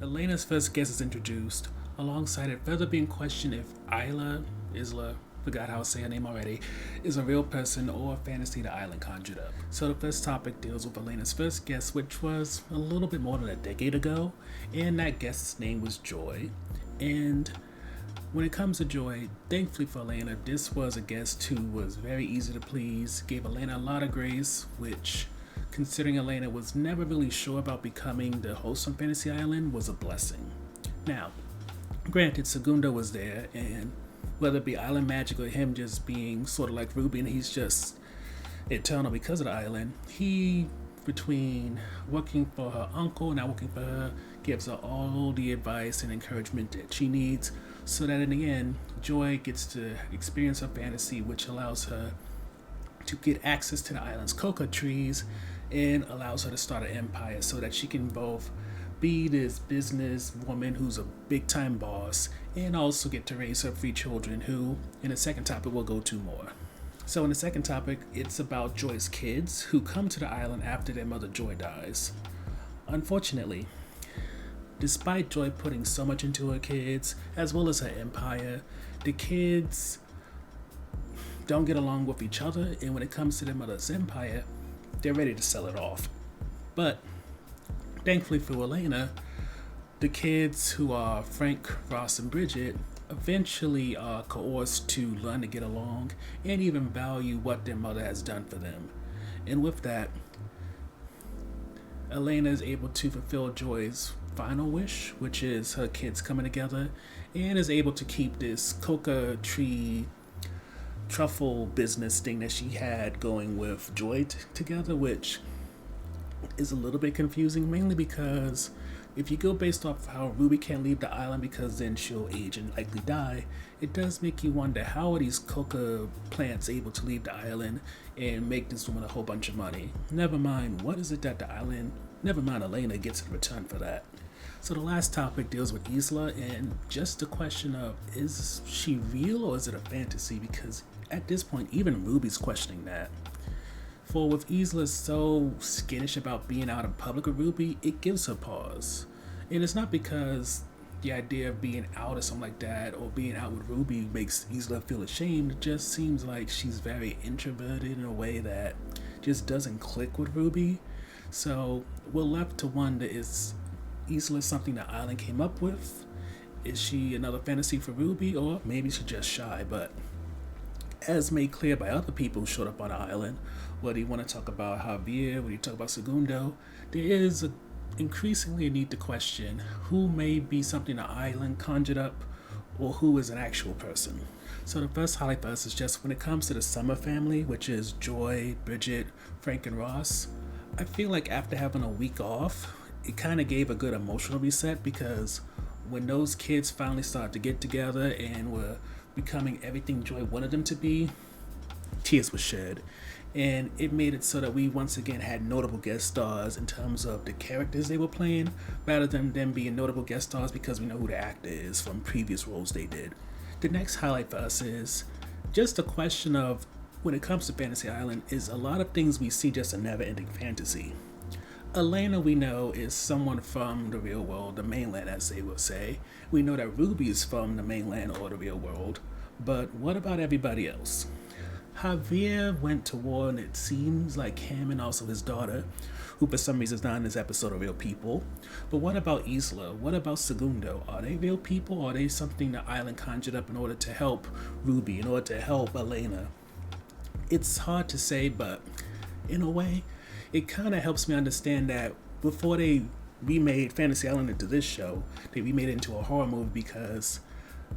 Elena's first guest is introduced, alongside it further being questioned if Isla, forgot how to say her name already, is a real person or a fantasy the island conjured up. So the first topic deals with Elena's first guest, which was a little bit more than a decade ago, and that guest's name was Joy. And when it comes to Joy, thankfully for Elena, this was a guest who was very easy to please, gave Elena a lot of grace, which, considering Elena was never really sure about becoming the host on Fantasy Island, was a blessing. Now, granted, Segundo was there, and whether it be island magic or him just being sort of like Ruby and he's just eternal because of the island, he, between working for her uncle and not working for her, gives her all the advice and encouragement that she needs so that in the end, Joy gets to experience her fantasy, which allows her to get access to the island's coca trees and allows her to start an empire so that she can both be this business woman who's a big time boss and also get to raise her three children who, in the second topic, we'll go to more. So in the second topic, it's about Joy's kids who come to the island after their mother Joy dies. Unfortunately, despite Joy putting so much into her kids, as well as her empire, the kids don't get along with each other, and when it comes to their mother's empire, they're ready to sell it off. But thankfully for Elena, the kids, who are Frank, Ross, and Bridget, eventually are coerced to learn to get along and even value what their mother has done for them. And with that, Elena is able to fulfill Joy's final wish, which is her kids coming together, and is able to keep this coca tree truffle business thing that she had going with Joy together, which is a little bit confusing, mainly because if you go based off how Ruby can't leave the island because then she'll age and likely die, it does make you wonder how are these coca plants able to leave the island and make this woman a whole bunch of money. Never mind, what is it that the island, never mind Elena, gets in return for that. So the last topic deals with Isla and just the question of, is she real or is it a fantasy? Because at this point, even Ruby's questioning that. For with Isla so skittish about being out in public with Ruby, it gives her pause. And it's not because the idea of being out or something like that or being out with Ruby makes Isla feel ashamed. It just seems like she's very introverted in a way that just doesn't click with Ruby. So we're left to wonder, is Isla something the island came up with? Is she another fantasy for Ruby, or maybe she's just shy? But as made clear by other people who showed up on the island, whether you want to talk about Javier, whether you talk about Segundo, there is increasingly a need to question who may be something the island conjured up or who is an actual person. So the first highlight for us is just when it comes to the Summer family, which is Joy, Bridget, Frank, and Ross, I feel like after having a week off, it kind of gave a good emotional reset because when those kids finally started to get together and were becoming everything Joy wanted them to be, tears were shed. And it made it so that we once again had notable guest stars in terms of the characters they were playing, rather than them being notable guest stars because we know who the actor is from previous roles they did. The next highlight for us is just a question of, when it comes to Fantasy Island, is a lot of things we see just a never-ending fantasy. Elena, we know, is someone from the real world, the mainland as they will say. We know that Ruby is from the mainland or the real world. But what about everybody else? Javier went to war, and it seems like him and also his daughter, who for some reason is not in this episode, are real people. But what about Isla? What about Segundo? Are they real people, or are they something the island conjured up in order to help Ruby, in order to help Elena? It's hard to say, but in a way, it kind of helps me understand that before they remade Fantasy Island into this show, they remade it into a horror movie, because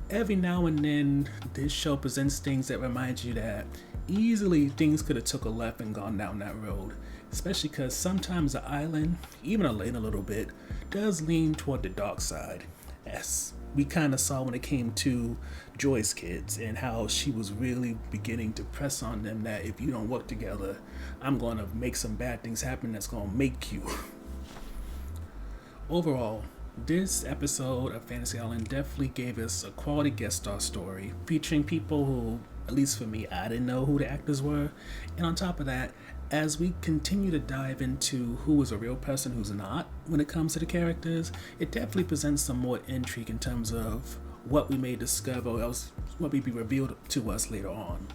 every now and then this show presents things that remind you that easily things could have took a left and gone down that road, especially because sometimes the island, even Elena a little bit, does lean toward the dark side, as we kind of saw when it came to Joy's kids and how she was really beginning to press on them that if you don't work together, I'm going to make some bad things happen that's going to make you. Overall, this episode of Fantasy Island definitely gave us a quality guest star story featuring people who, at least for me, I didn't know who the actors were. And on top of that, as we continue to dive into who is a real person, who's not, when it comes to the characters, it definitely presents some more intrigue in terms of what we may discover, or else what may be revealed to us later on.